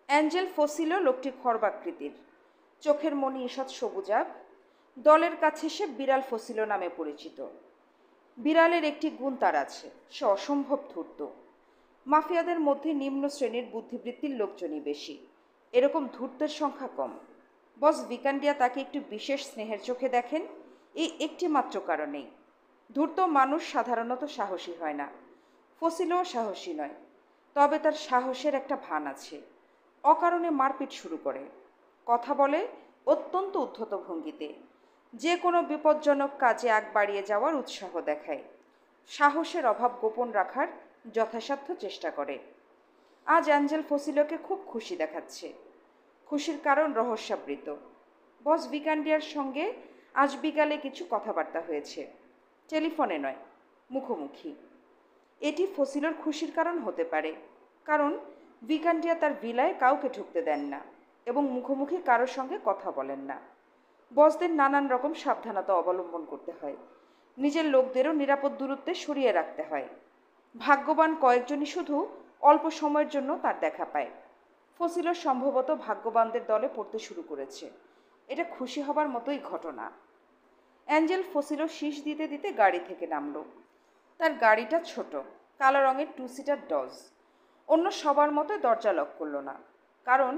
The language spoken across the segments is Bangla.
অ্যাঞ্জেল ফসিলো লোকটি খর্বাকৃতির, চোখের মণি ঈষৎ সবুজাভ। দলের কাছে সে বিড়াল ফসিলো নামে পরিচিত। বিড়ালের একটি গুণ তার আছে, সে অসম্ভব ধূর্ত। মাফিয়াদের মধ্যে নিম্ন শ্রেণীর বুদ্ধিবৃত্তির লোকজনই বেশি, এরকম ধূর্তের সংখ্যা কম। বস ভিকান্ডিয়া তাকে একটু বিশেষ স্নেহের চোখে দেখেন, এই একটি মাত্র কারণেই। ধূর্ত মানুষ সাধারণত সাহসী হয় না, ফসিলোও সাহসী নয়। তবে তার সাহসের একটা ভান আছে। অকারণে মারপিট শুরু করে, কথা বলে অত্যন্ত উদ্ধত ভঙ্গিতে, যে কোনো বিপজ্জনক কাজে আগ বাড়িয়ে যাওয়ার উৎসাহ দেখায়, সাহসের অভাব গোপন রাখার যথাসাধ্য চেষ্টা করে। আজ অ্যাঞ্জেল ফসিলোকে খুব খুশি দেখাচ্ছে। খুশির কারণ রহস্যাবৃত। বস ভিকান্ডিয়ার সঙ্গে আজ বিকালে কিছু কথাবার্তা হয়েছে, টেলিফোনে নয়, মুখোমুখি। এটি ফসিলোর খুশির কারণ হতে পারে, কারণ ভিকান্ডিয়া তার ভিলায় কাউকে ঢুকতে দেন না এবং মুখোমুখি কারোর সঙ্গে কথা বলেন না। বসদের নানান রকম সাবধানতা অবলম্বন করতে হয়, নিজের লোকদেরও নিরাপদ দূরত্বে সরিয়ে রাখতে হয়। ভাগ্যবান কয়েকজনই শুধু অল্প সময়ের জন্য তার দেখা পায়। ফসিলো সম্ভবত ভাগ্যবানদের দলে পড়তে শুরু করেছে। এটা খুশি হবার মতোই ঘটনা। অ্যাঞ্জেল ফসিলো শীষ দিতে দিতে গাড়ি থেকে নামল। তার গাড়িটা ছোট, কালো রঙের টু সিটার ডজ। অন্য সবার মতো দরজা লক করল না, কারণ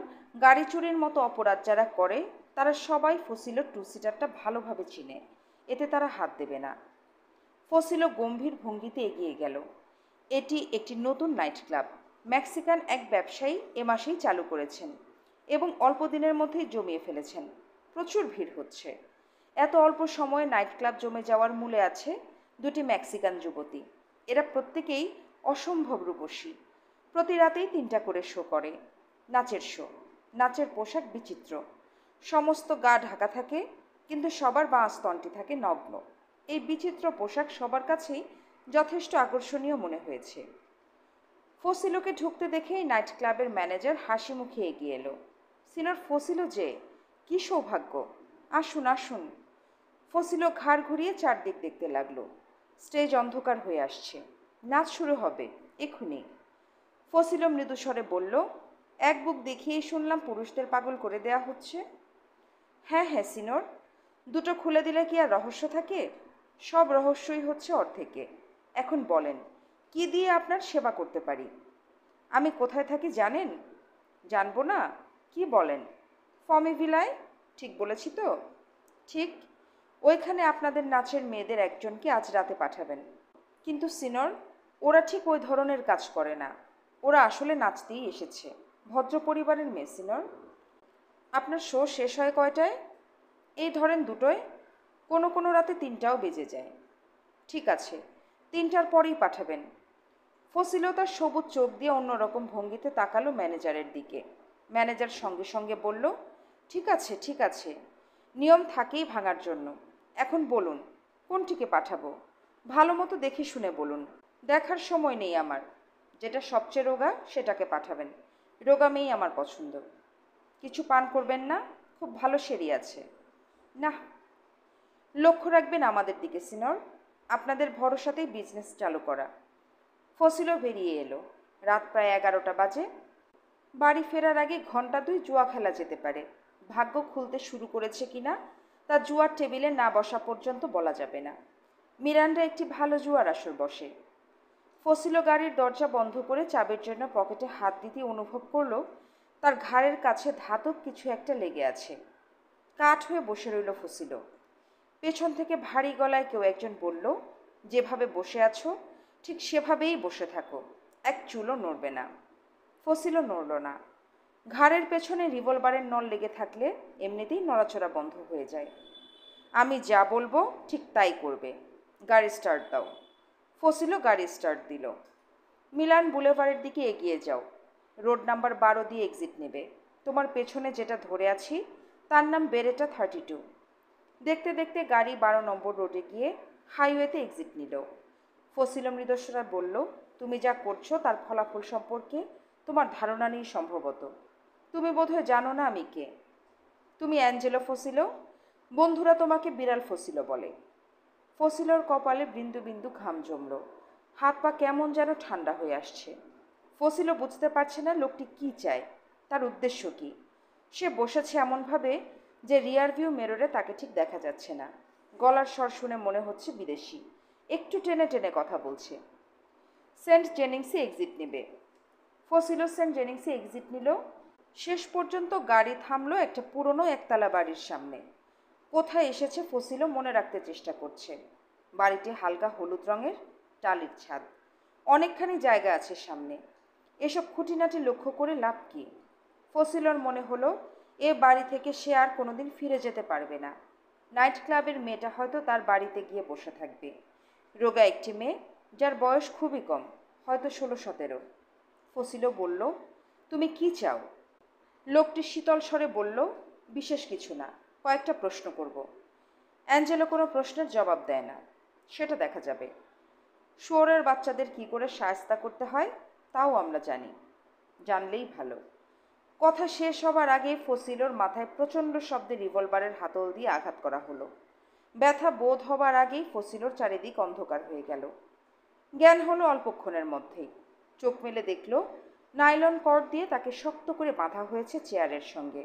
গাড়ি চুরির মতো অপরাধ যারা করে তারা সবাই ফসিলো টু সিটারটা ভালোভাবে চিনে, এতে তারা হাত দেবে না। ফসিলো গম্ভীর ভঙ্গিতে এগিয়ে গেল। এটি একটি নতুন নাইট ক্লাব, মেক্সিকান এক ব্যবসায়ী এ মাসেই চালু করেছেন এবং অল্প দিনের মধ্যেই জমিয়ে ফেলেছেন। প্রচুর ভিড় হচ্ছে। এত অল্প সময়ে নাইট ক্লাব জমে যাওয়ার মূলে আছে দুটি মেক্সিকান যুবতী। এরা প্রত্যেকেই অসম্ভব রূপসী। প্রতি রাতেই 3টা করে শো করে, নাচের শো। নাচের পোশাক বিচিত্র, সমস্ত গা ঢাকা থাকে, কিন্তু সবার বাঁ স্তনটি থাকে নগ্ন। এই বিচিত্র পোশাক সবার কাছেই যথেষ্ট আকর্ষণীয় মনে হয়েছে। ফসিলোকে ঢুকতে দেখেই নাইট ক্লাবের ম্যানেজার হাসি মুখে এগিয়ে এলো। সিনিয়র ফসিলো যে, কী সৌভাগ্য! আসুন আসুন। ফসিলো ঘাড় ঘুরিয়ে চারদিক দেখতে লাগলো। স্টেজ অন্ধকার হয়ে আসছে, নাচ শুরু হবে এক্ষুনি। ফসিলো মৃদুস্বরে বলল, এক বুক দেখিয়েই শুনলাম পুরুষদের পাগল করে দেয়া হচ্ছে। হ্যাঁ হ্যাঁ সিনিয়র, দুটো খুলে দিলে কি আর রহস্য থাকে? সব রহস্যই হচ্ছে অর্ধেকে। এখন বলেন, কি দিয়ে আপনার সেবা করতে পারি? আমি কোথায় থাকি জানেন? জানবো না? কি বলেন? ফমি ভিলায়। ঠিক বলেছি তো? ঠিক। ওইখানে আপনাদের নাচের মেয়েদের একজনকে আজ রাতে পাঠাবেন। কিন্তু সিনিয়র, ওরা ঠিক ওই ধরনের কাজ করে না। ওরা আসলে নাচতেই এসেছে, ভদ্র পরিবারের মেয়ে সিনিয়র। আপনার শো শেষ হয় কয়টায়? এই ধরেন 2টোয়, কোনো কোনো রাতে 3টাও বেজে যায়। ঠিক আছে, 3টার পরেই পাঠাবেন। ফসিলো তার সবুজ চোখ দিয়ে অন্যরকম ভঙ্গিতে তাকালো ম্যানেজারের দিকে। ম্যানেজার সঙ্গে সঙ্গে বলল, ঠিক আছে ঠিক আছে, নিয়ম থাকেই ভাঙার জন্য। এখন বলুন কোনটিকে পাঠাবো? ভালো মতো দেখে শুনে বলুন, দেখার সময় নেই আমার। যেটা সবচেয়ে রোগা সেটাকে পাঠাবেন, রোগা মেয়েই আমার পছন্দ। কিছু পান করবেন না? খুব ভালো সেরি আছে। না। লক্ষ্য রাখবেন আমাদের দিকে সিনিয়র, আপনাদের ভরসাতেই বিজনেস চালু করা। ফসিলো বেরিয়ে এলো। রাত প্রায় 11টা বাজে। বাড়ি ফেরার আগে ঘন্টা 2 জুয়া খেলা যেতে পারে। ভাগ্য খুলতে শুরু করেছে কিনা তা জুয়ার টেবিলে না বসা পর্যন্ত বলা যাবে না। মিরান্ডা একটি ভালো জুয়ার আসর বসে। ফসিলো গাড়ির দরজা বন্ধ করে চাবির জন্য পকেটে হাত দিতে অনুভব করলো তার ঘাড়ের কাছে ধাতব কিছু একটা লেগে আছে। কাঠ হয়ে বসে রইল ফসিলো। পেছন থেকে ভারী গলায় কেউ একজন বলল, যেভাবে বসে আছো ঠিক সেভাবেই বসে থাকো, এক চুলও নড়বে না। ফসিলো নড়ল না। ঘাড়ের পেছনে রিভলভারের নল লেগে থাকলে এমনিতেই নড়াচড়া বন্ধ হয়ে যায়। আমি যা বলবো ঠিক তাই করবে। গাড়ি স্টার্ট দাও। ফসিলো গাড়ি স্টার্ট দিল। মিলান বুলেভারের দিকে এগিয়ে যাও। রোড নাম্বার 12 দিয়ে এক্সিট নেবে। তোমার পেছনে যেটা ধরে আছি তার নাম বেরেটা 32। দেখতে দেখতে গাড়ি 12 নম্বর রোডে গিয়ে হাইওয়েতে এক্সিট নিল। ফসিলো মৃদস্বরা বলল, তুমি যা করছো তার ফলাফল সম্পর্কে তোমার ধারণা নেই সম্ভবত। তুমি বোধহয় জানো না আমি কে। তুমি অ্যাঞ্জেলো ফসিলো, বন্ধুরা তোমাকে বিড়াল ফসিলো বলে। ফসিলোর কপালে বিন্দু বিন্দু ঘাম জমল। হাত পা কেমন যেন ঠান্ডা হয়ে আসছে। ফসিলো বুঝতে পারছে না লোকটি কি চায়। তার উদ্দেশ্য কী? সে বসেছে এমনভাবে যে রিয়ার ভিউ মিররে তাকে ঠিক দেখা যাচ্ছে না। গলার স্বর শুনে মনে হচ্ছে বিদেশি, একটু টেনে টেনে কথা বলছে। সেন্ট জেনিংসে এক্সিট নেবে। ফসিলো সেন্ট জেনিংসে এক্সিট নিল। শেষ পর্যন্ত গাড়ি থামলো একটা পুরনো একতলা বাড়ির সামনে। কোথায় এসেছে ফসিলো মনে রাখতে চেষ্টা করছে। বাড়িটি হালকা হলুদ রঙের, টালির ছাদ, অনেকখানি জায়গা আছে সামনে। এসব খুঁটিনাটি লক্ষ্য করে লাভ কী? ফসিলোর মনে হলো এ বাড়ি থেকে সে আর কোনোদিন ফিরে যেতে পারবে না। নাইট ক্লাবের মেয়েটা হয়তো তার বাড়িতে গিয়ে বসে থাকবে। রোগা একটি মেয়ে, যার বয়স খুবই কম, হয়তো 16-17। ফসিলো বলল, তুমি কি চাও? লোকটি শীতল স্বরে বলল, বিশেষ কিছু না, কয়েকটা প্রশ্ন করব। অ্যাঞ্জেলো কোনো প্রশ্নের জবাব দেয় না। সেটা দেখা যাবে। শুয়োরের বাচ্চাদের কি করে শায়েস্তা করতে হয় তাও আমরা জানি, জানলেই ভালো। কথা শেষ হবার আগেই ফসিলোর মাথায় প্রচণ্ড শব্দে রিভলভারের হাতল দিয়ে আঘাত করা হলো। ব্যথা বোধ হবার আগেই ফসিলোর চারিদিক অন্ধকার হয়ে গেল। জ্ঞান হলো অল্পক্ষণের মধ্যেই। চোখ মেলে দেখল নাইলন কর্ড দিয়ে তাকে শক্ত করে বাঁধা হয়েছে চেয়ারের সঙ্গে।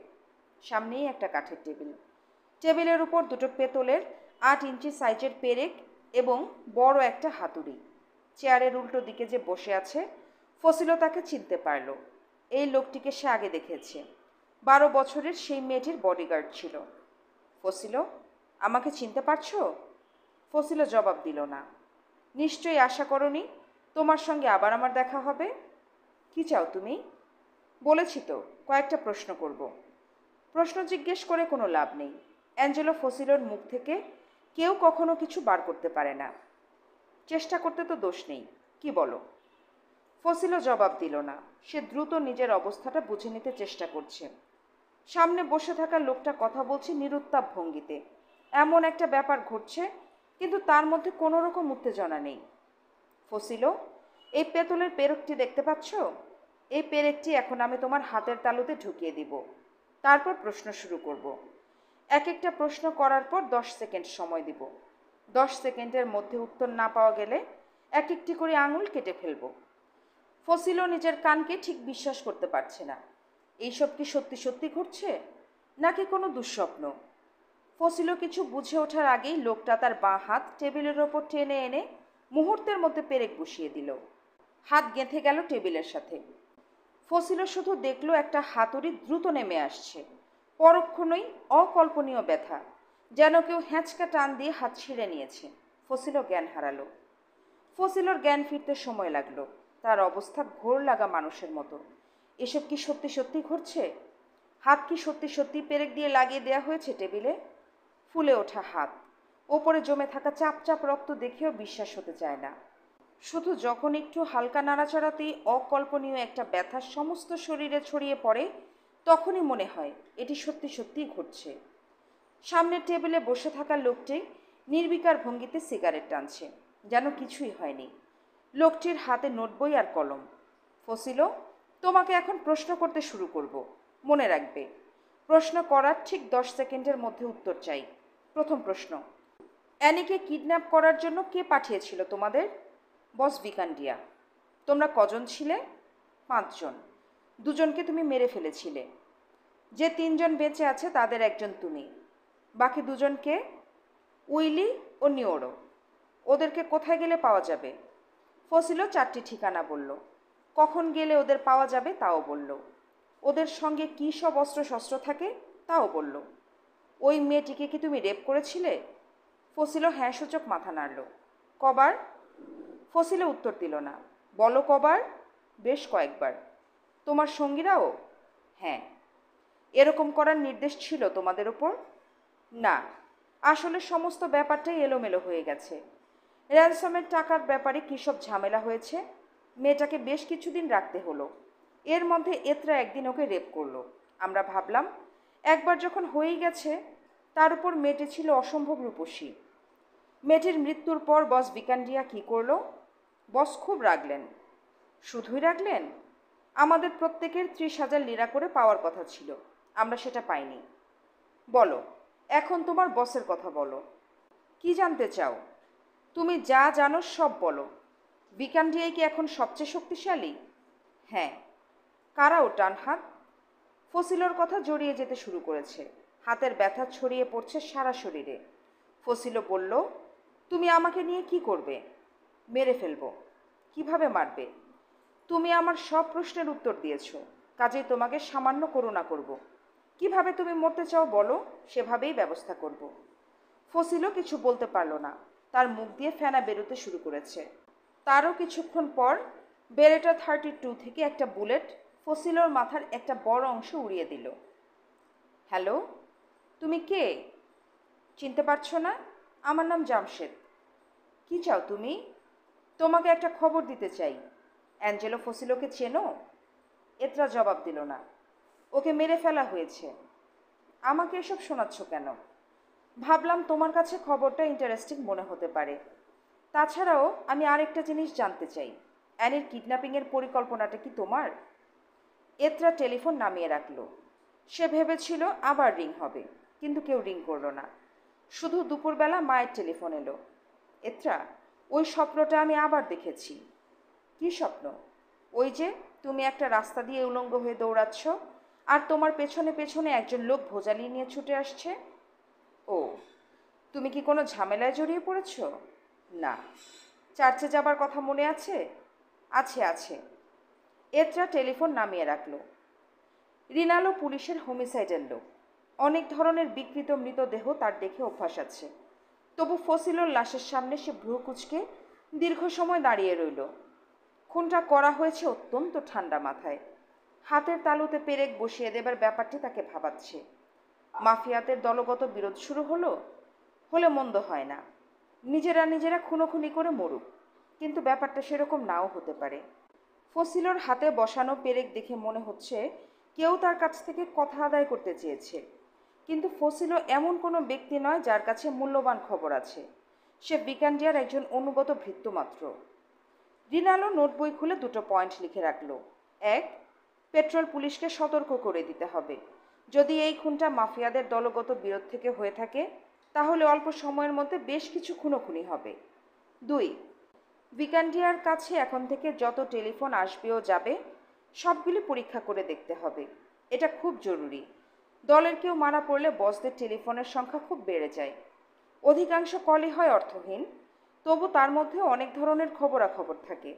সামনেই একটা কাঠের টেবিল। টেবিলের উপর দুটো পেতলের 8 ইঞ্চি সাইজের পেরেক এবং বড় একটা হাতুড়ি। চেয়ারের উল্টো দিকে যে বসে আছে, ফসিলো তাকে চিনতে পারল। এই লোকটিকে সে আগে দেখেছে। 12 বছরের সেই মেয়েটির বডিগার্ড ছিল। ফসিলো, আমাকে চিনতে পারছো? ফসিলো জবাব দিল না। নিশ্চয়ই আশা করনি তোমার সঙ্গে আবার আমার দেখা হবে। কি চাও তুমি? বলেছি তো, কয়েকটা প্রশ্ন করব। প্রশ্ন জিজ্ঞেস করে কোনো লাভ নেই। অ্যাঞ্জেলো ফসিলোর মুখ থেকে কেউ কখনো কিছু বার করতে পারে না। চেষ্টা করতে তো দোষ নেই, কি বলো? ফসিলো জবাব দিল না। সে দ্রুত নিজের অবস্থাটা বুঝে নিতে চেষ্টা করছে। সামনে বসে থাকা লোকটা কথা বলছে নিরুত্তাপ ভঙ্গিতে। এমন একটা ব্যাপার ঘটছে, কিন্তু তার মধ্যে কোনো রকম উত্তেজনা নেই। ফসিলো, এই পেতলের পেরেকটি দেখতে পাচ্ছ? এই পেরেকটি এখন আমি তোমার হাতের তালুতে ঢুকিয়ে দিব। তারপর প্রশ্ন শুরু করব। এক একটা প্রশ্ন করার পর 10 সেকেন্ড সময় দিব। 10 সেকেন্ডের মধ্যে উত্তর না পাওয়া গেলে এক একটি করে আঙুল কেটে ফেলব। ফসিলো নিজের কানকে ঠিক বিশ্বাস করতে পারছে না। এইসব কি সত্যি সত্যি ঘটছে, নাকি কোনো দুঃস্বপ্ন? ফসিলো কিছু বুঝে ওঠার আগেই লোকটা তার বাঁ হাত টেবিলের ওপর টেনে এনে মুহূর্তের মধ্যে পেরেক বসিয়ে দিল। হাত গেঁথে গেল টেবিলের সাথে। ফসিলো শুধু দেখল একটা হাতুড়ি দ্রুত নেমে আসছে। পরক্ষণেই অকল্পনীয় ব্যথা, যেন কেউ হ্যাঁচকা টান দিয়ে হাত ছিঁড়ে নিয়েছে। ফসিলো জ্ঞান হারালো। ফসিলোর জ্ঞান ফিরতে সময় লাগলো। তার অবস্থা ঘোর লাগা মানুষের মতো। এসব কি সত্যি সত্যি ঘটছে? হাত কি সত্যি সত্যি পেরেক দিয়ে লাগিয়ে দেওয়া হয়েছে টেবিলে? ফুলে ওঠা হাত, ওপরে জমে থাকা চাপ চাপ রক্ত দেখেও বিশ্বাস হতে চায় না। শুধু যখন একটু হালকা নাড়াচাড়াতেই অকল্পনীয় একটা ব্যথা সমস্ত শরীরে ছড়িয়ে পড়ে, তখনই মনে হয় এটি সত্যি সত্যিই ঘটছে। সামনের টেবিলে বসে থাকা লোকটি নির্বিকার ভঙ্গিতে সিগারেট টানছে, যেন কিছুই হয়নি। লোকটির হাতে নোটবই আর কলম। ফসিলো, তোমাকে এখন প্রশ্ন করতে শুরু করব। মনে রাখবে, প্রশ্ন করার ঠিক 10 সেকেন্ডের মধ্যে উত্তর চাই। প্রথম প্রশ্ন, অ্যানিকে কিডন্যাপ করার জন্য কে পাঠিয়েছিল তোমাদের? বস ভিকান্ডিয়া। তোমরা কজন ছিলে? 5 জন। 2 জনকে তুমি মেরে ফেলেছিলে। যে 3 জন বেঁচে আছে তাদের একজন তুমি। বাকি 2 জনকে? উইলি ও নিওরো। ওদেরকে কোথায় গেলে পাওয়া যাবে? ফসিলো 4টি ঠিকানা বলল। কখন গেলে ওদের পাওয়া যাবে তাও বলল। ওদের সঙ্গে কী সব অস্ত্রশস্ত্র থাকে তাও বলল। ওই মেয়েটিকে কি তুমি রেপ করেছিলে? ফসিলো হ্যাঁ সূচক মাথা নাড়ল। কবার? ফসিলো উত্তর দিল না। বলো কবার? বেশ কয়েকবার। তোমার সঙ্গীরাও? হ্যাঁ। এরকম করার নির্দেশ ছিল তোমাদের ওপর? না, আসলে সমস্ত ব্যাপারটাই এলোমেলো হয়ে গেছে। র্যানসমের টাকার ব্যাপারে কী সব ঝামেলা হয়েছে। মেয়েটাকে বেশ কিছুদিন রাখতে হলো। এর মধ্যে এতরা একদিন ওকে রেপ করলো। আমরা ভাবলাম একবার যখন হয়েই গেছে, তার উপর মেয়েটি ছিল অসম্ভব রূপসী। মেয়েটির মৃত্যুর পর বস ভিকান্ডিয়া কী করলো? বস খুব রাগলেন। শুধুই রাগলেন? আমাদের প্রত্যেকের 30,000 লিরা করে পাওয়ার কথা ছিল, আমরা সেটা পাইনি। বলো, এখন তোমার বসের কথা বলো। কি জানতে চাও? তুমি যা জানো সব বলো। ভিকান্ডিয়াই কি এখন সবচেয়ে শক্তিশালী? হ্যাঁ। কারা ও ডানহাত? ফসিলর কথা জড়িয়ে যেতে শুরু করেছে। হাতের ব্যথা ছড়িয়ে পড়ছে সারা শরীরে। ফসিলো বলল, তুমি আমাকে নিয়ে কি করবে? মেরে ফেলবো। কিভাবে মারবে? তুমি আমার সব প্রশ্নের উত্তর দিয়েছো, কাজেই তোমাকে সামান্য করুণা করব। কিভাবে তুমি মরতে চাও বলো, সেভাবেই ব্যবস্থা করব। ফসিলো কিছু বলতে পারল না। তার মুখ দিয়ে ফেনা বেরোতে শুরু করেছে। তারও কিছুক্ষণ পর বেরেটা 32 থেকে একটা বুলেট ফসিলোর মাথার একটা বড় অংশ উড়িয়ে দিল। হ্যালো, তুমি কে? চিনতে পারছো না? আমার নাম জামশেদ। কি চাও তুমি? তোমাকে একটা খবর দিতে চাই। অ্যাঞ্জেলো ফসিলোকে চেনো? এতরা জবাব দিল না। ওকে মেরে ফেলা হয়েছে। আমাকে এসব শোনাচ্ছ কেন? ভাবলাম তোমার কাছে খবরটা ইন্টারেস্টিং মনে হতে পারে। তাছাড়াও আমি আরেকটা জিনিস জানতে চাই। অ্যানির কিডন্যাপিংয়ের পরিকল্পনাটা কি তোমার? এতরা টেলিফোন নামিয়ে রাখলো। সে ভেবেছিল আবার রিং হবে, কিন্তু কেউ রিং করলো না। শুধু দুপুরবেলা মায়ের টেলিফোন এলো। এতরা, ওই স্বপ্নটা আমি আবার দেখেছি। কী স্বপ্ন? ওই যে তুমি একটা রাস্তা দিয়ে উলঙ্গ হয়ে দৌড়াচ্ছ, আর তোমার পেছনে পেছনে একজন লোক ভোজালি নিয়ে ছুটে আসছে। ও, তুমি কি কোনো ঝামেলায় জড়িয়ে পড়েছ? না। চার্চে যাবার কথা মনে আছে? আছে আছে। এতরা টেলিফোন নামিয়ে রাখলো। রিনালো পুলিশের হোমিসাইডের লোক। অনেক ধরনের বিকৃত মৃতদেহ তার দেখে অভ্যাস আছে। তবু ফসিলোর লাশের সামনে সে ভ্রু কুঁচকে দীর্ঘ সময় দাঁড়িয়ে রইল। খুনটা করা হয়েছে অত্যন্ত ঠান্ডা মাথায়। হাতের তালুতে পেরেক বসিয়ে দেবার ব্যাপারটি তাকে ভাবাচ্ছে। মাফিয়াদের দলগত বিরোধ শুরু হলে মন্দ হয় না। নিজেরা নিজেরা খুনোখুনি করে মরুক, কিন্তু ব্যাপারটা সেরকম নাও হতে পারে। ফসিলোর হাতে বসানো পেরেক দেখে মনে হচ্ছে কেউ তার কাছ থেকে কথা আদায় করতে চেয়েছে। কিন্তু ফসিলো এমন কোনো ব্যক্তি নয় যার কাছে মূল্যবান খবর আছে। সে বিকান্ডিয়ার একজন অনুগত ভৃত্য মাত্র। রিনালো নোটবই খুলে দুটো পয়েন্ট লিখে রাখল। 1, পেট্রোল পুলিশকে সতর্ক করে দিতে হবে। যদি এই খুনটা মাফিয়াদের দলগত বিরোধ থেকে হয়ে থাকে, তাহলে অল্প সময়ের মধ্যে বেশ কিছু খুনোখুনি হবে। 2, ভিকান্ডিয়ার কাছে এখন থেকে যত টেলিফোন আসবে ও যাবে, সবগুলি পরীক্ষা করে দেখতে হবে। এটা খুব জরুরি। দলের কেউ মারা পড়লে বসদের টেলিফোনের সংখ্যা খুব বেড়ে যায়। অধিকাংশ কলই হয় অর্থহীন, তবু তার মধ্যে অনেক ধরনের খবরাখবর থাকে।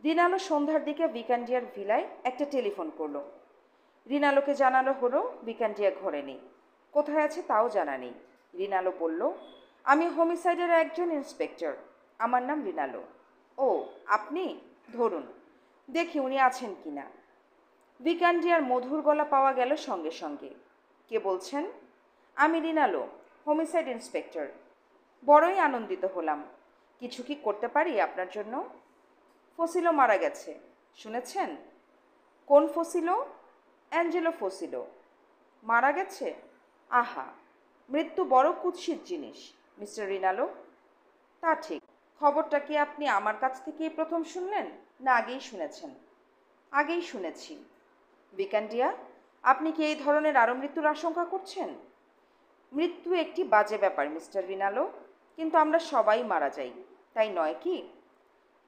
রিনালো সন্ধ্যার দিকে ভিকান্ডিয়ার ভিলায় একটা টেলিফোন করলো। রিনালোকে জানানো হলো ভিকান্ডিয়া ঘরে নেই। কোথায় আছে তাও জানা নেই। রিনালো বলল, আমি হোমিসাইডের একজন ইন্সপেক্টর। আমার নাম রিনালো। ও, আপনি? ধরুন, দেখি উনি আছেন কি না। ভিকান্ডিয়ার মধুর গলা পাওয়া গেল সঙ্গে সঙ্গে। কে বলছেন? আমি রিনালো, হোমিসাইড ইন্সপেক্টর। বড়ই আনন্দিত হলাম। কিছু কি করতে পারি আপনার জন্য? ফসিলো মারা গেছে, শুনেছেন? কোন ফসিলো? অ্যাঞ্জেলো ফসিলো। মারা গেছে? আহা, মৃত্যু বড় কুৎসিত জিনিস, মিস্টার রিনালো। তা ঠিক। খবরটা কি আপনি আমার কাছ থেকেই প্রথম শুনলেন, না আগেই শুনেছেন? আগেই শুনেছি। ভিকান্ডিয়া, আপনি কি এই ধরনের আরও মৃত্যুর আশঙ্কা করছেন? মৃত্যু একটি বাজে ব্যাপার মিস্টার রিনালো, কিন্তু আমরা সবাই মারা যাই, তাই নয় কি?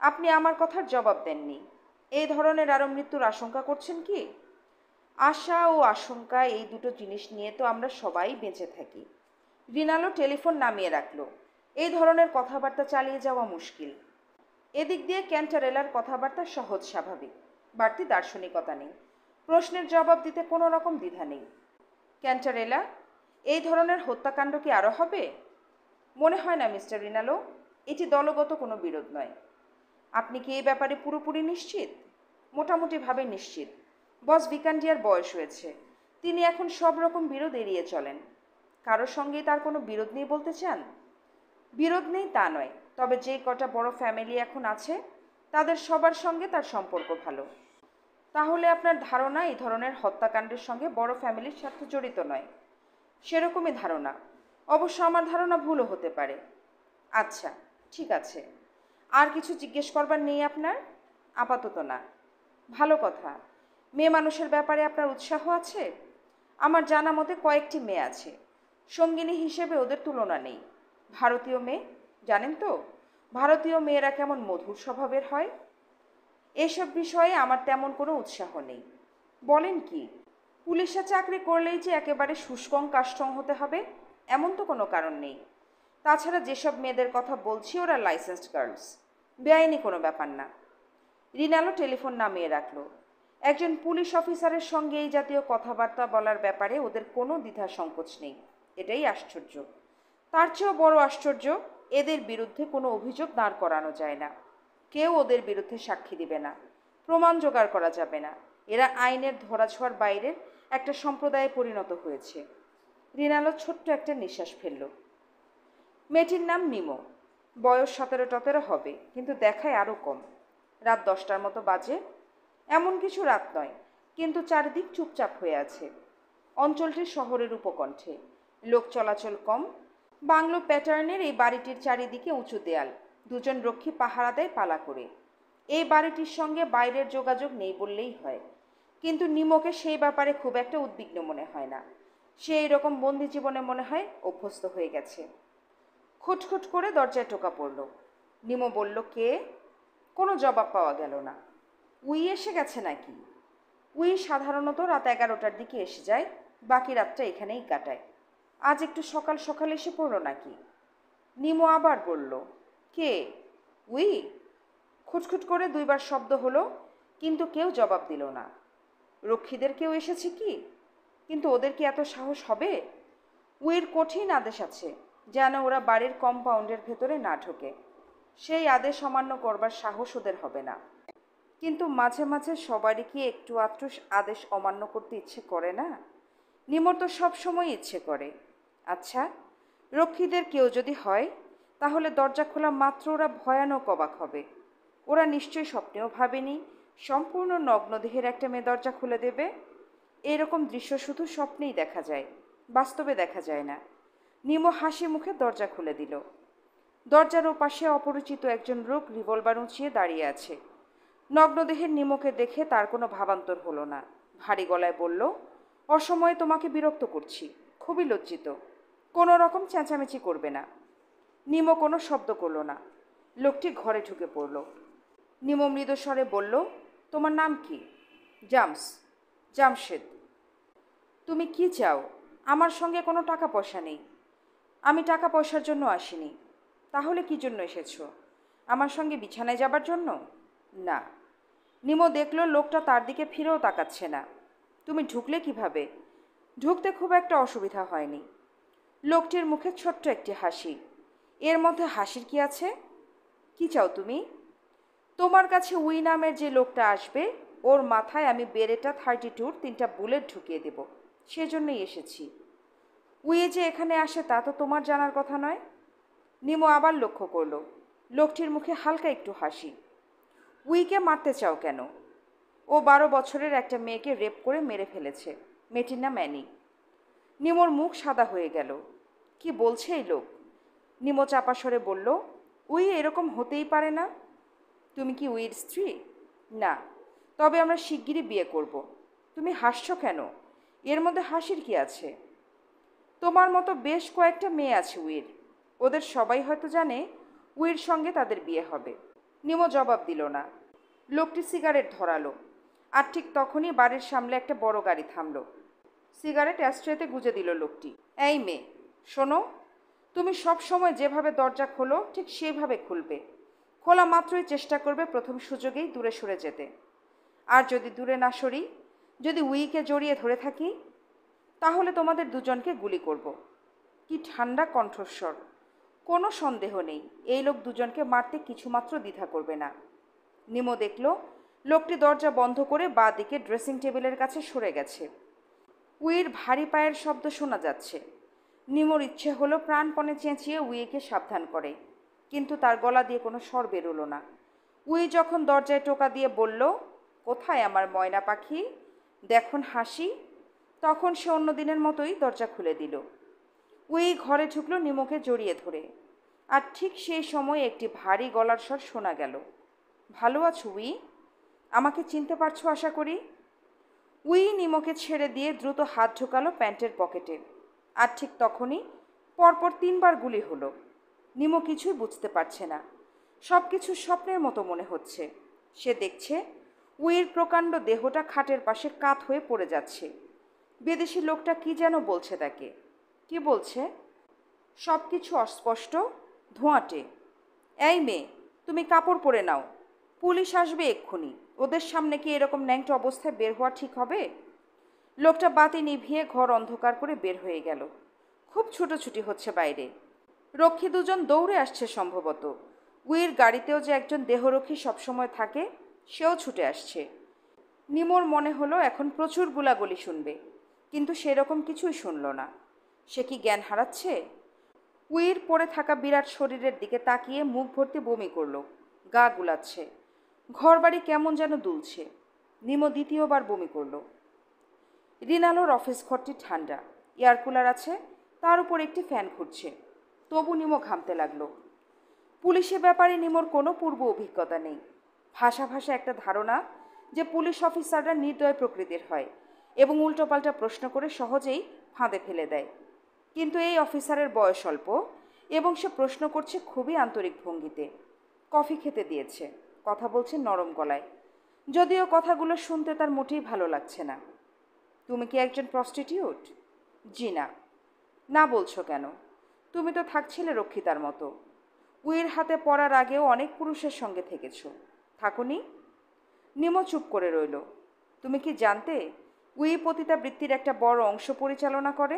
আপনি আমার কথার জবাব দেননি। এই ধরনের আরও মৃত্যুর আশঙ্কা করছেন কি? আশা ও আশঙ্কা, এই দুটো জিনিস নিয়ে তো আমরা সবাই বেঁচে থাকি। রিনালো টেলিফোন নামিয়ে রাখলো। এই ধরনের কথাবার্তা চালিয়ে যাওয়া মুশকিল। এদিক দিয়ে ক্যান্টারেলার কথাবার্তা সহজ স্বাভাবিক, বাড়তি দার্শনিকতা নেই। প্রশ্নের জবাব দিতে কোনো রকম দ্বিধা নেই। ক্যান্টারেলা, এই ধরনের হত্যাকাণ্ড কি আরও হবে? মনে হয় না মিস্টার রিনালো। এটি দলগত কোনো বিরোধ নয়। আপনি কি এই ব্যাপারে পুরোপুরি নিশ্চিত? মোটামুটিভাবে নিশ্চিত। বস ভিকান্ডিয়ার বয়স হয়েছে। তিনি এখন সব রকম বিরোধ এড়িয়ে চলেন। কারোর সঙ্গেই তার কোনো বিরোধ নেই বলতে চান? বিরোধ নেই তা নয়, তবে যে কটা বড় ফ্যামিলি এখন আছে, তাদের সবার সঙ্গে তার সম্পর্ক ভালো। তাহলে আপনার ধারণা এই ধরনের হত্যাকাণ্ডের সঙ্গে বড় ফ্যামিলির স্বার্থ জড়িত নয়? সেরকমই ধারণা। অবশ্য আমার ধারণা ভুলও হতে পারে। আচ্ছা, ঠিক আছে। আর কিছু জিজ্ঞেস করবার নেই আপনার? আপাতত না। ভালো কথা। মেয়ে মানুষের ব্যাপারে আপনার উৎসাহ আছে? আমার জানা মতে কয়েকটি মেয়ে আছে। সঙ্গিনী হিসেবে ওদের তুলনা নেই। ভারতীয় মেয়ে, জানেন তো? ভারতীয় মেয়েরা কেমন মধুর স্বভাবের হয়। এসব বিষয়ে আমার তেমন কোনো উৎসাহ নেই। বলেন কি? পুলিশে চাকরি করলেই যে একেবারে শুষ্কং কাষ্ঠং হতে হবে এমন তো কোনো কারণ নেই। তাছাড়া যেসব মেয়েদের কথা বলছি ওরা লাইসেন্সড গার্লস, বেআইনি কোনো ব্যাপার না। রিনালো টেলিফোন নামিয়ে রাখলো। একজন পুলিশ অফিসারের সঙ্গে এই জাতীয় কথাবার্তা বলার ব্যাপারে ওদের কোনো দ্বিধা সংকোচ নেই, এটাই আশ্চর্য। তার চেয়েও বড় আশ্চর্য, এদের বিরুদ্ধে কোনো অভিযোগ দাঁড় করানো যায় না। কেউ ওদের বিরুদ্ধে সাক্ষী দিবে না, প্রমাণ জোগাড় করা যাবে না। এরা আইনের ধরাছোঁয়ার বাইরের একটা সম্প্রদায়ে পরিণত হয়েছে। রিনালো ছোট্ট একটা নিঃশ্বাস ফেলল। মেয়েটির নাম নিমো। বয়স 17-18 হবে, কিন্তু দেখায় আরও কম। রাত 10টার মতো বাজে। এমন কিছু রাত নয়, কিন্তু চারিদিক চুপচাপ হয়ে আছে। অঞ্চলটি শহরের উপকণ্ঠে, লোক চলাচল কম। বাংলো প্যাটার্নের এই বাড়িটির চারিদিকে উঁচু দেয়াল, দুজন রক্ষী পাহারা দেয় পালা করে। এই বাড়িটির সঙ্গে বাইরের যোগাযোগ নেই বললেই হয়, কিন্তু নিমোকে সেই ব্যাপারে খুব একটা উদ্বিগ্ন মনে হয় না। সে এইরকম বন্দি জীবনে মনে হয় অভ্যস্ত হয়ে গেছে। খুটখুট করে দরজায় টোকা পড়ল। নিমো বলল, কে? কোনো জবাব পাওয়া গেল না। উই এসে গেছে নাকি? উই সাধারণত রাত 11টার দিকে এসে যায়, বাকি রাতটা এখানেই কাটায়। আজ একটু সকাল সকাল এসে পড়লো নাকি? নিমো আবার বলল, কে? উই। খুটখুট করে 2বার শব্দ হলো, কিন্তু কেউ জবাব দিল না। রক্ষীদের কেউ এসেছে কি? কিন্তু ওদের কি এত সাহস হবে? উইর কঠিন আদেশ আছে, যেন ওরা বাড়ির কম্পাউন্ডের ভেতরে না ঢোকে। সেই আদেশ অমান্য করবার সাহস ওদের হবে না। কিন্তু মাঝে মাঝে সবারই কি একটু আধটু আদেশ অমান্য করতে ইচ্ছে করে না? নিমোর তো সবসময় ইচ্ছে করে। আচ্ছা, রক্ষীদের কেউ যদি হয়, তাহলে দরজা খোলা মাত্র ওরা ভয়ানক অবাক হবে। ওরা নিশ্চয়ই স্বপ্নেও ভাবেনি সম্পূর্ণ নগ্নদেহের একটা মেয়ে দরজা খুলে দেবে। এরকম দৃশ্য শুধু স্বপ্নেই দেখা যায়, বাস্তবে দেখা যায় না। নিমো হাসি মুখে দরজা খুলে দিল। দরজার ওপাশে অপরিচিত একজন লোক রিভলভার উঁচিয়ে দাঁড়িয়ে আছে। নগ্নদেহের নিমোকে দেখে তার কোনো ভাবান্তর হলো না। ভারী গলায় বলল, অসময়ে তোমাকে বিরক্ত করছি, খুবই লজ্জিত। কোনো রকম চেঁচামেচি করবে না। নিমো কোনো শব্দ করল না। লোকটি ঘরে ঢুকে পড়ল। নিমো মৃদুস্বরে বলল, তোমার নাম কি? জামশেদ। তুমি কি চাও? আমার সঙ্গে কোনো টাকা পয়সা নেই। আমি টাকা পয়সার জন্য আসিনি। তাহলে কি জন্য এসেছো? আমার সঙ্গে বিছানায় যাবার জন্য? না। নিমো দেখল লোকটা তার দিকে ফিরেও তাকাচ্ছে না। তুমি ঢুকলে কিভাবে? ঢুকতে খুব একটা অসুবিধা হয়নি। লোকটির মুখে ছোট্ট একটি হাসি। এর মধ্যে হাসির কি আছে? কি চাও তুমি? তোমার কাছে উই নামের যে লোকটা আসবে, ওর মাথায় আমি বেরেটা 32-র 3টা বুলেট ঢুকিয়ে দেব। সেজন্যই এসেছি। উই যে এখানে আসে তা তো তোমার জানার কথা নয়। নিমো আবার লক্ষ্য করল লোকটির মুখে হালকা একটু হাসি। উইকে মারতে চাও কেন? ও 12 বছরের একটা মেয়েকে রেপ করে মেরে ফেলেছে। মেয়েটির নাম অ্যানি। নিমোর মুখ সাদা হয়ে গেল। কি বলছে এই লোক? নিমো চাপা স্বরে বলল, উই এরকম হতেই পারে না। তুমি কি উইর স্ত্রী? না, তবে আমরা শিগগিরই বিয়ে করব। তুমি হাসছো কেন? এর মধ্যে হাসির কি আছে? তোমার মতো বেশ কয়েকটা মেয়ে আছে উইর। ওদের সবাই হয়তো জানে উইর সঙ্গে তাদের বিয়ে হবে। নিমো জবাব দিল না। লোকটি সিগারেট ধরালো। আর ঠিক তখনই বাড়ির সামনে একটা বড় গাড়ি থামলো। সিগারেট অ্যাস্ট্রেতে গুজে দিল লোকটি। এই মেয়ে, শোনো, তুমি সব সময় যেভাবে দরজা খোলো ঠিক সেইভাবে খুলবে। খোলা মাত্রই চেষ্টা করবে প্রথম সুযোগেই দূরে সরে যেতে। আর যদি দূরে না সরি, যদি উইকে জড়িয়ে ধরে থাকি, তাহলে তোমাদের দুজনকে গুলি করব। কি ঠান্ডা কণ্ঠস্বর! কোনো সন্দেহ নেই এই লোক দুজনকে মারতে কিছুমাত্র দ্বিধা করবে না। নিমো দেখল লোকটি দরজা বন্ধ করে বাঁ দিকে ড্রেসিং টেবিলের কাছে সরে গেছে। উইয়ের ভারী পায়ের শব্দ শোনা যাচ্ছে। নিমোর ইচ্ছে হলো প্রাণপণে চেঁচিয়ে উইকে সাবধান করে, কিন্তু তার গলা দিয়ে কোনো স্বর বেরোলো না। উই যখন দরজায় টোকা দিয়ে বলল, কোথায় আমার ময়না পাখি, দেখুন হাসি, তখন সে অন্য দিনের মতোই দরজা খুলে দিল। উই ঘরে ঢুকলো নিমোকে জড়িয়ে ধরে। আর ঠিক সেই সময় একটি ভারী গলার স্বর শোনা গেল, ভালো আছো উই? আমাকে চিনতে পারছো আশা করি। উই নিমোকে ছেড়ে দিয়ে দ্রুত হাত ঢোকালো প্যান্টের পকেটে। আর ঠিক তখনই পরপর 3বার গুলি হলো। নিমো কিছুই বুঝতে পারছে না। সব কিছু স্বপ্নের মতো মনে হচ্ছে। সে দেখছে উইয়ের প্রকাণ্ড দেহটা খাটের পাশে কাত হয়ে পড়ে যাচ্ছে। বিদেশি লোকটা কি যেন বলছে তাকে। কি বলছে? সব কিছু অস্পষ্ট, ধোঁয়াটে। এই মেয়ে, তুমি কাপড় পরে নাও, পুলিশ আসবে এক্ষুনি। ওদের সামনে কি এরকম ন্যাংটো অবস্থায় বের হওয়া ঠিক হবে? লোকটা বাতি নিভিয়ে ঘর অন্ধকার করে বের হয়ে গেল। খুব ছুটোছুটি হচ্ছে বাইরে। রক্ষী দুজন দৌড়ে আসছে সম্ভবত। উইর গাড়িতেও যে একজন দেহরক্ষী সবসময় থাকে, সেও ছুটে আসছে। নিমোর মনে হলো এখন প্রচুর গুলাগুলি শুনবে, কিন্তু সেরকম কিছুই শুনল না। সে কি জ্ঞান হারাচ্ছে? উইর পড়ে থাকা বিরাট শরীরের দিকে তাকিয়ে মুখ ভর্তি বমি করল। গা গুলাচ্ছে। ঘরবাড়ি কেমন যেন দুলছে। নিমো দ্বিতীয়বার বমি করল। রিনালোর অফিস ঘরটি ঠান্ডা, এয়ার কুলার আছে, তার উপর একটি ফ্যান ঘুরছে। তবু নিমো ঘামতে লাগলো। পুলিশের ব্যাপারে নিমোর কোনো পূর্ব অভিজ্ঞতা নেই। ভাষা ভাষা একটা ধারণা যে পুলিশ অফিসাররা নির্দয় প্রকৃতির হয় এবং উল্টোপাল্টা প্রশ্ন করে সহজেই ফাঁদে ফেলে দেয়। কিন্তু এই অফিসারের বয়স অল্প এবং সে প্রশ্ন করছে খুবই আন্তরিক ভঙ্গিতে। কফি খেতে দিয়েছে, কথা বলছে নরম গলায়, যদিও কথাগুলো শুনতে তার মোটেই ভালো লাগছে না। তুমি কি একজন প্রস্টিটিউট? জি না। না বলছো কেন? তুমি তো থাকছিলে রক্ষিতার মতো। উইয়ের হাতে পড়ার আগেও অনেক পুরুষের সঙ্গে থেকেছ, থাকুনি? নিমো চুপ করে রইল। তুমি কি জানতে উই পতিতাবৃত্তির একটা বড় অংশ পরিচালনা করে?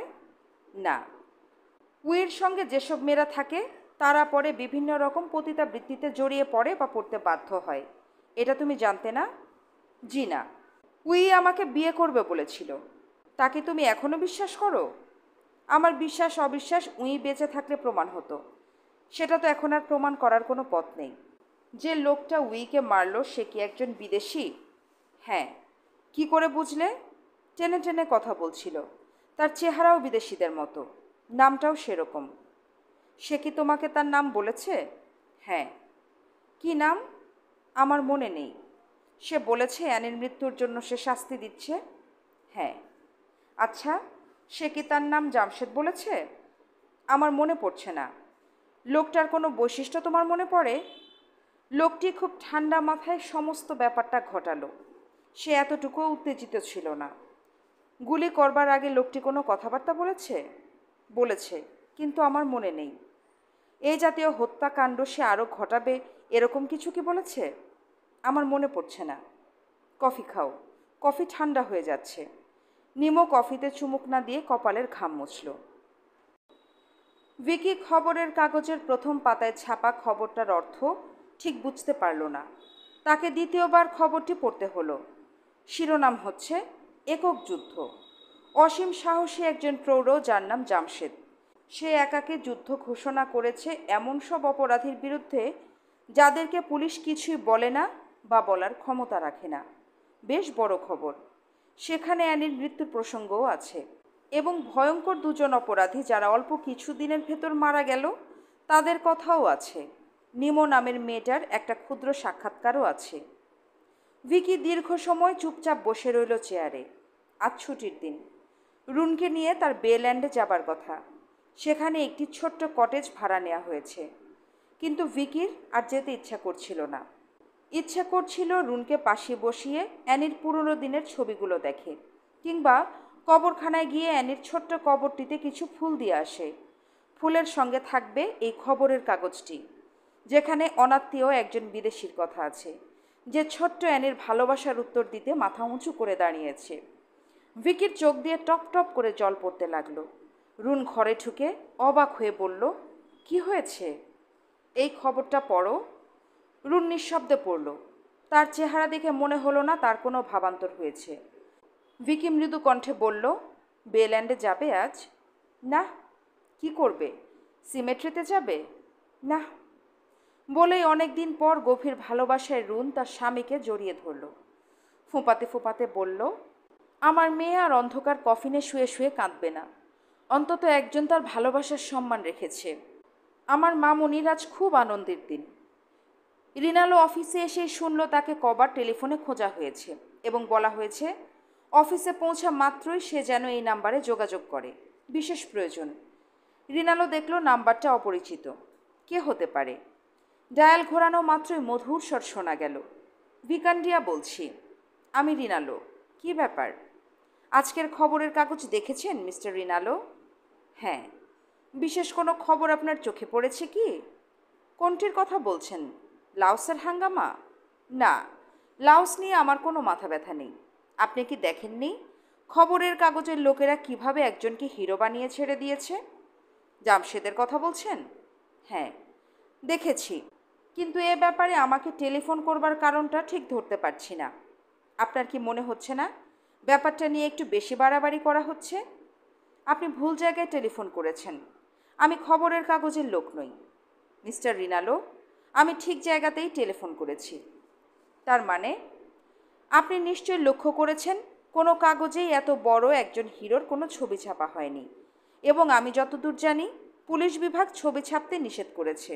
না। উইয়ের সঙ্গে যেসব মেয়েরা থাকে তারা পরে বিভিন্ন রকম পতিতাবৃত্তিতে জড়িয়ে পড়ে বা পড়তে বাধ্য হয়। এটা তুমি জানতে না? জি না। উই আমাকে বিয়ে করবে বলেছিল। তাকে তুমি এখনো বিশ্বাস করো? আমার বিশ্বাস অবিশ্বাস উই বেঁচে থাকলে প্রমাণ হতো। সেটা তো এখন আর প্রমাণ করার কোনো পথ নেই। যে লোকটা উইকে মারল সে কি একজন বিদেশি? হ্যাঁ। কি করে বুঝলে? টেনে টেনে কথা বলছিল। তার চেহারাও বিদেশিদের মতো, নামটাও সেরকম। সে কি তোমাকে তার নাম বলেছে? হ্যাঁ। কি নাম? আমার মনে নেই। সে বলেছে অ্যানির মৃত্যুর জন্য সে শাস্তি দিচ্ছে। হ্যাঁ। আচ্ছা, সে কি তার নাম জামশেদ বলেছে? আমার মনে পড়ছে না। লোকটার কোনো বৈশিষ্ট্য তোমার মনে পড়ে? লোকটি খুব ঠান্ডা মাথায় সমস্ত ব্যাপারটা ঘটালো। সে এতটুকুও উত্তেজিত ছিল না। গুলি করবার আগে লোকটি কোনো কথাবার্তা বলেছে? বলেছে, কিন্তু আমার মনে নেই। এই জাতীয় হত্যাকাণ্ড সে আরও ঘটাবে এরকম কিছু কি বলেছে? আমার মনে পড়ছে না। কফি খাও, কফি ঠান্ডা হয়ে যাচ্ছে। নিমো কফিতে চুমুক না দিয়ে কপালের ঘাম মুছল। ভিকি খবরের কাগজের প্রথম পাতায় ছাপা খবরটার অর্থ ঠিক বুঝতে পারল না। তাকে দ্বিতীয়বার খবরটি পড়তে হলো। শিরোনাম হচ্ছে একক যুদ্ধ। অসীম সাহসী একজন প্রৌঢ় যার নাম জামশেদ। সে একাকে যুদ্ধ ঘোষণা করেছে এমন সব অপরাধীর বিরুদ্ধে যাদেরকে পুলিশ কিছুই বলে না বা বলার ক্ষমতা রাখে না। বেশ বড় খবর। সেখানে অ্যানির মৃত্যুর প্রসঙ্গও আছে এবং ভয়ঙ্কর দুজন অপরাধী যারা অল্প কিছু দিনের ভেতর মারা গেল তাদের কথাও আছে। নিমো নামের মেয়েটার একটা ক্ষুদ্র সাক্ষাৎকারও আছে। ভিকি দীর্ঘ সময় চুপচাপ বসে রইল চেয়ারে। আজ ছুটির দিন। রুনকে নিয়ে তার বেল্যান্ডে যাবার কথা। সেখানে একটি ছোট্ট কটেজ ভাড়া নেওয়া হয়েছে। কিন্তু ভিকির আর যেতে ইচ্ছা করছিল না। ইচ্ছা করছিল রুনকে পাশে বসিয়ে অ্যানির পুরনো দিনের ছবিগুলো দেখে, কিংবা কবরখানায় গিয়ে অ্যানির ছোট্ট কবরটিতে কিছু ফুল দিয়ে আসে। ফুলের সঙ্গে থাকবে এই খবরের কাগজটি, যেখানে অনাত্মীয় একজন বিদেশির কথা আছে, যে ছোট্ট অ্যানির ভালোবাসার উত্তর দিতে মাথা উঁচু করে দাঁড়িয়েছে। ভিকির চোখ দিয়ে টপ টপ করে জল পড়তে লাগলো। রুন ঘরে ঢুকে অবাক হয়ে বলল, কি হয়েছে? এই খবরটা পড়ো। রুন নিঃশব্দে পড়ল। তার চেহারা দেখে মনে হলো না তার কোনো ভাবান্তর হয়েছে। ভিকি মৃদু কণ্ঠে বলল, বেল্যান্ডে যাবে আজ? না। কি করবে? সিমেট্রিতে যাবে? না। বলেই অনেক দিন পর গভীর ভালোবাসায় রুন তার স্বামীকে জড়িয়ে ধরল। ফোঁপাতে ফোঁপাতে বলল, আমার মেয়ে আর অন্ধকার কফিনে শুয়ে শুয়ে কাঁদবে না। অন্তত একজন তার ভালোবাসার সম্মান রেখেছে। আমার মা মনির আজ খুব আনন্দের দিন। রিনালো অফিসে এসেই শুনল তাকে কবার টেলিফোনে খোঁজা হয়েছে এবং বলা হয়েছে অফিসে পৌঁছা মাত্রই সে যেন এই নাম্বারে যোগাযোগ করে, বিশেষ প্রয়োজন। রিনালো দেখল নাম্বারটা অপরিচিত। কে হতে পারে? ডায়াল ঘোরানো মাত্রই মধুর স্বর শোনা গেল। ভিকান্ডিয়া বলছি। আমি রিনালো। কি ব্যাপার? আজকের খবরের কাগজ দেখেছেন মিস্টার রিনালো? হ্যাঁ। বিশেষ কোনো খবর আপনার চোখে পড়েছে কি? কোনটির কথা বলছেন? লাওসের হাঙ্গামা? না, লাওস নিয়ে আমার কোনো মাথা ব্যথা নেই। আপনি কি দেখেননি খবরের কাগজের লোকেরা কিভাবে একজনকে হিরো বানিয়ে ছেড়ে দিয়েছে? জামশেদের কথা বলছেন? হ্যাঁ, দেখেছি। কিন্তু এ ব্যাপারে আমাকে টেলিফোন করবার কারণটা ঠিক ধরতে পারছি না। আপনার কি মনে হচ্ছে না ব্যাপারটা নিয়ে একটু বেশি বাড়াবাড়ি করা হচ্ছে? আপনি ভুল জায়গায় টেলিফোন করেছেন। আমি খবরের কাগজের লোক নই মিস্টার রিনালো। আমি ঠিক জায়গাতেই টেলিফোন করেছি। তার মানে আপনি নিশ্চয়ই লক্ষ্য করেছেন কোনো কাগজেই এত বড় একজন হিরোর কোনো ছবি ছাপা হয়নি, এবং আমি যতদূর জানি পুলিশ বিভাগ ছবি ছাপতে নিষেধ করেছে।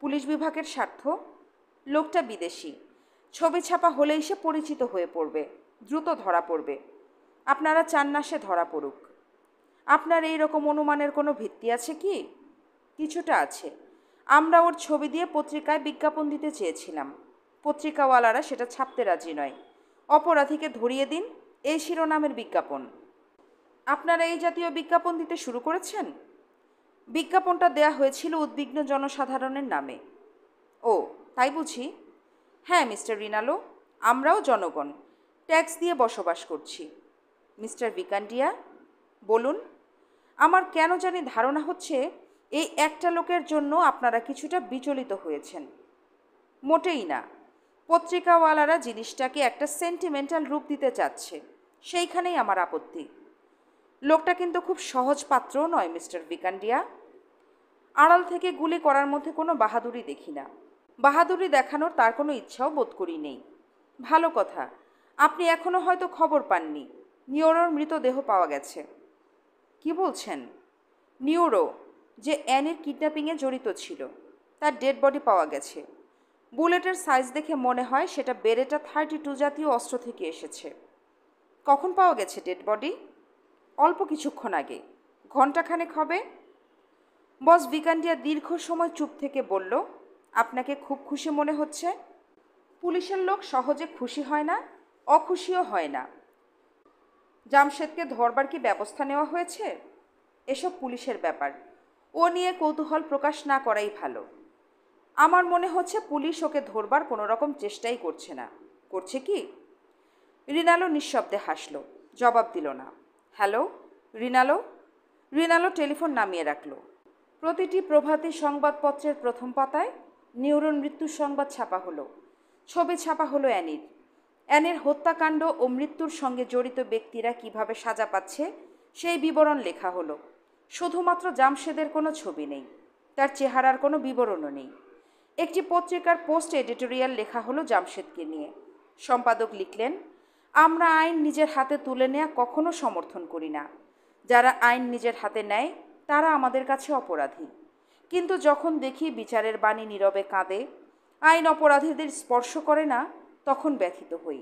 পুলিশ বিভাগের স্বার্থ? লোকটা বিদেশি, ছবি ছাপা হলেই সে পরিচিত হয়ে পড়বে, দ্রুত ধরা পড়বে। আপনারা চান না সে ধরা পড়ুক। আপনার এই রকম অনুমানের কোনো ভিত্তি আছে কি? কিছুটা আছে। আমরা ওর ছবি দিয়ে পত্রিকায় বিজ্ঞাপন দিতে চেয়েছিলাম। পত্রিকাওয়ালারা সেটা ছাপতে রাজি নয়। অপরাধীকে ধরিয়ে দিন, এই শিরোনামের বিজ্ঞাপন। আপনারা এই জাতীয় বিজ্ঞাপন দিতে শুরু করেছেন? বিজ্ঞাপনটা দেয়া হয়েছিল উদ্বিগ্ন জনসাধারণের নামে। ও, তাই বুঝি? হ্যাঁ মিস্টার রিনালো, আমরাও জনগণ, ট্যাক্স দিয়ে বসবাস করছি। মিস্টার ভিকান্ডিয়া, বলুন। আমার কেন জানি ধারণা হচ্ছে এই একটা লোকের জন্য আপনারা কিছুটা বিচলিত হয়েছেন। মোটেই না। পত্রিকাওয়ালারা জিনিসটাকে একটা সেন্টিমেন্টাল রূপ দিতে চাচ্ছে, সেইখানেই আমার আপত্তি। লোকটা কিন্তু খুব সহজ পাত্রও নয় মিস্টার ভিকান্ডিয়া। আড়াল থেকে গুলি করার মধ্যে কোনো বাহাদুরি দেখি না। বাহাদুরি দেখানোর তার কোনো ইচ্ছাও বোধ করি নেই। ভালো কথা, আপনি এখনও হয়তো খবর পাননি, নিওরোর মৃতদেহ পাওয়া গেছে। কি বলছেন? নিওরো, যে অ্যানির কিডন্যাপিংয়ে জড়িত ছিল, তার ডেড বডি পাওয়া গেছে। বুলেটের সাইজ দেখে মনে হয় সেটা বেরেটা 32 জাতীয় অস্ত্র থেকে এসেছে। কখন পাওয়া গেছে ডেড বডি? অল্প কিছুক্ষণ আগে, ঘণ্টাখানেক হবে। বস ভিকান্ডিয়া দীর্ঘ সময় চুপ থেকে বলল, আপনাকে খুব খুশি মনে হচ্ছে। পুলিশের লোক সহজে খুশি হয় না, অখুশিও হয় না। জামশেদকে ধরবার কি ব্যবস্থা নেওয়া হয়েছে? এসব পুলিশের ব্যাপার, ও নিয়ে কৌতূহল প্রকাশ না করাই ভালো। আমার মনে হচ্ছে পুলিশ ওকে ধরবার কোনো রকম চেষ্টাই করছে না। করছে কি? রিনালো নিঃশব্দে হাসল, জবাব দিল না। হ্যালো রিনালো। রিনালো টেলিফোন নামিয়ে রাখল। প্রতিটি প্রভাতী সংবাদপত্রের প্রথম পাতায় নিউরোর মৃত্যুর সংবাদ ছাপা হলো। ছবি ছাপা হলো অ্যানির। অ্যানির হত্যাকাণ্ড ও মৃত্যুর সঙ্গে জড়িত ব্যক্তিরা কিভাবে সাজা পাচ্ছে সেই বিবরণ লেখা হলো। শুধুমাত্র জামশেদের কোনো ছবি নেই, তার চেহারার কোনো বিবরণও নেই। একটি পত্রিকার পোস্ট এডিটোরিয়াল লেখা হলো জামশেদকে নিয়ে। সম্পাদক লিখলেন, আমরা আইন নিজের হাতে তুলে নেওয়া কখনো সমর্থন করি না। যারা আইন নিজের হাতে নেয় তারা আমাদের কাছে অপরাধী। কিন্তু যখন দেখি বিচারের বাণী নীরবে কাঁদে, আইন অপরাধীদের স্পর্শ করে না, তখন ব্যথিত হই।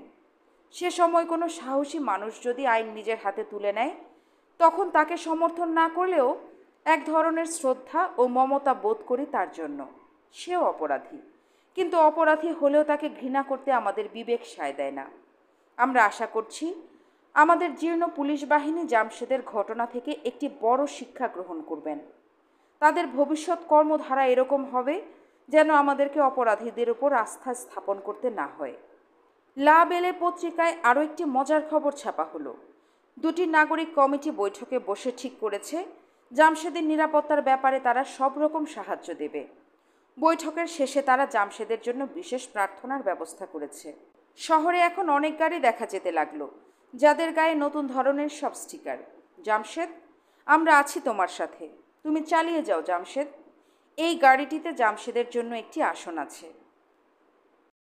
সে সময় কোনো সাহসী মানুষ যদি আইন নিজের হাতে তুলে নেয়, তখন তাকে সমর্থন না করলেও এক ধরনের শ্রদ্ধা ও মমতা বোধ করি তার জন্য। সেও অপরাধী, কিন্তু অপরাধী হলেও তাকে ঘৃণা করতে আমাদের বিবেক সায় দেয় না। আমরা আশা করছি আমাদের জীর্ণ পুলিশ বাহিনী জামশেদের ঘটনা থেকে একটি বড় শিক্ষা গ্রহণ করবেন। তাদের ভবিষ্যৎ কর্মধারা এরকম হবে যেন আমাদেরকে অপরাধীদের উপর আস্থা স্থাপন করতে না হয়। লা বেলে পত্রিকায় আরও একটি মজার খবর ছাপা হলো। দুটি নাগরিক কমিটি বৈঠকে বসে ঠিক করেছে জামশেদের নিরাপত্তার ব্যাপারে তারা সব রকম সাহায্য দেবে। বৈঠকের শেষে তারা জামশেদের জন্য বিশেষ প্রার্থনার ব্যবস্থা করেছে। শহরে এখন অনেক গাড়ি দেখা যেতে লাগলো, যাদের গায়ে নতুন ধরনের সব স্টিকার। জামশেদ, আমরা আছি তোমার সাথে, তুমি চালিয়ে যাও জামশেদ। এই গাড়িটিতে জামশেদের জন্য একটি আসন আছে।